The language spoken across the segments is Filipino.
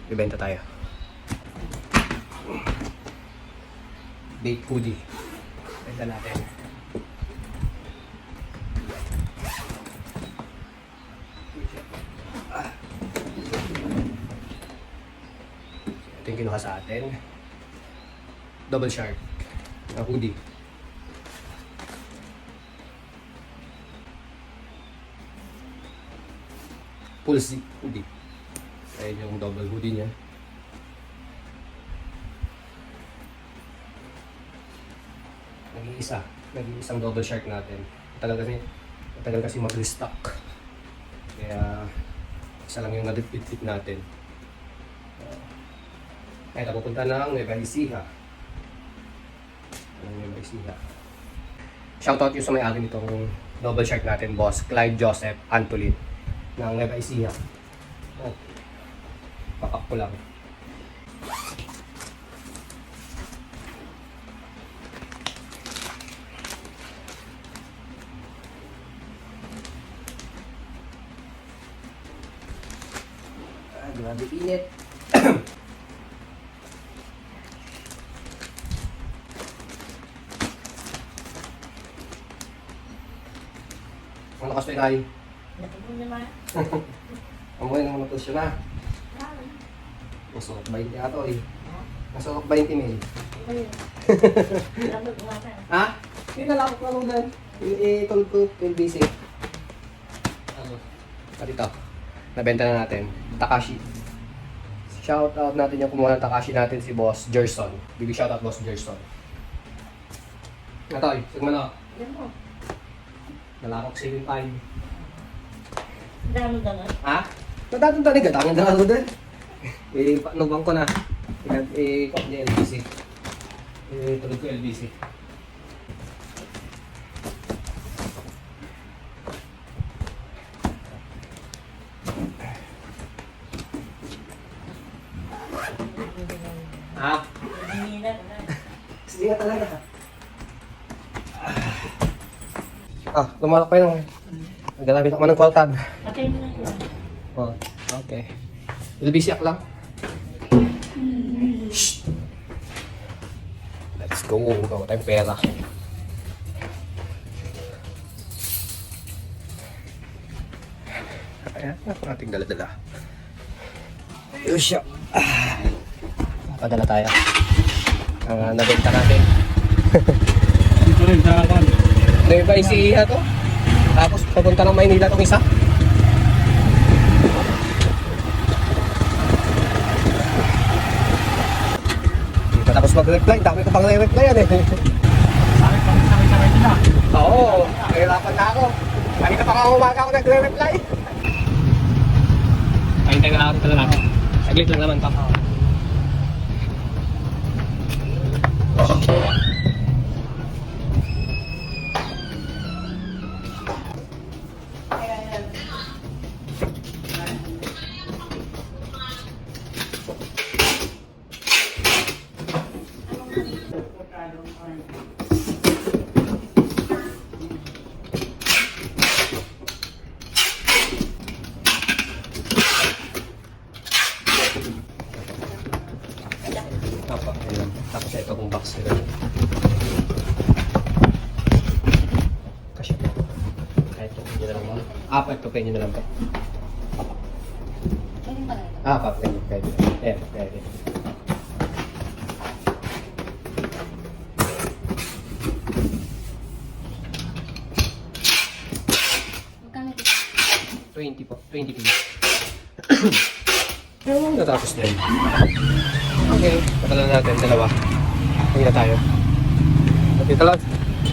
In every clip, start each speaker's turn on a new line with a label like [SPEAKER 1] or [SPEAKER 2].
[SPEAKER 1] Bibenta tayo. Bait hoodie. Benta natin. Ito yung kinuha sa atin. Double shark na hoodie. Full zip hoodie. Ayan yung double hoodie niya. Nag-iisang double shark natin. Matagal kasi mag-restock. Kaya isa lang yung nadipit natin. Kaya pupunta ng Nueva Ecija. Shoutout yung sa may-ari nitong double shark natin, boss Clyde Joseph Antolin ng Nueva Ecija. Papak ko lang. Grabe init. Ang lakas pa inay.
[SPEAKER 2] Natapon naman.
[SPEAKER 1] Amoy nang natos siya na. Masukot 20 ato eh. Masukot 20 mil.
[SPEAKER 2] Ayun. Lamig umata.
[SPEAKER 1] Ha? Hindi na lang ako doon. I-told ko yung basic. At ito. Nabenta na natin. Takashi. Shout out natin yung kumuha ng Takashi natin, si Boss Gerson. Big shout out Boss Gerson. Natoy, sigma na.
[SPEAKER 2] Yan mo.
[SPEAKER 1] Nalakok 7.5.
[SPEAKER 2] Dami naman.
[SPEAKER 1] Ha? Nadatong tali ka, tangan na ako doon. Nubang ko na. I-cop niya LBC. Tulog ko LBC. Ha?
[SPEAKER 2] Hindi na.
[SPEAKER 1] Sige nga talaga. Lumalak pa yun. Naglalapit ako ng kwaltad.
[SPEAKER 2] Patay mo na yun.
[SPEAKER 1] Oh, okay. LBC lang. Shh. Let's go. Gawa tayong pera. Ayan, ang ating dala-dala. Ayun siya. Padala tayo. Ang nabenta natin.
[SPEAKER 3] Dito rin sa akin.
[SPEAKER 1] Nueva Ecija to. Tapos papunta ng Maynila itong isa. Tapos mag-reply, dami ko pang reply yan eh.
[SPEAKER 3] Sakit nila.
[SPEAKER 1] Oo, nahirapan na ako. Kanina pa ako umaga ako nagre-reply. Pahintay ka lang ako talaga. Saglit lang naman pa. Ayan. Tapos ito kung box nila. Kasi kahit ito penyo na lang mo. Ito penyo na lang po.
[SPEAKER 2] Pwede pala.
[SPEAKER 1] Penyo. Pwede. Ayan, pwede.
[SPEAKER 2] Magkano ito?
[SPEAKER 1] 20 po. 20 pins. Natapos na yun. Okay, patalan natin dalawa. Hindi na tayo. Dito lang.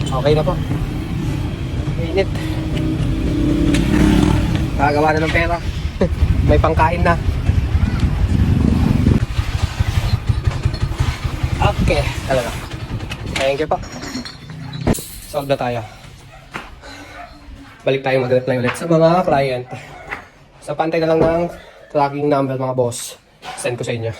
[SPEAKER 1] Okay na po. Init. Nakagawa na ng pera. May pangkain na. Okay, talaga. Thank you po. Solve na tayo. Balik tayo mag-reply ulit sa mga client. Sa pantay na lang ng tracking number mga boss. Send ko sa inyo.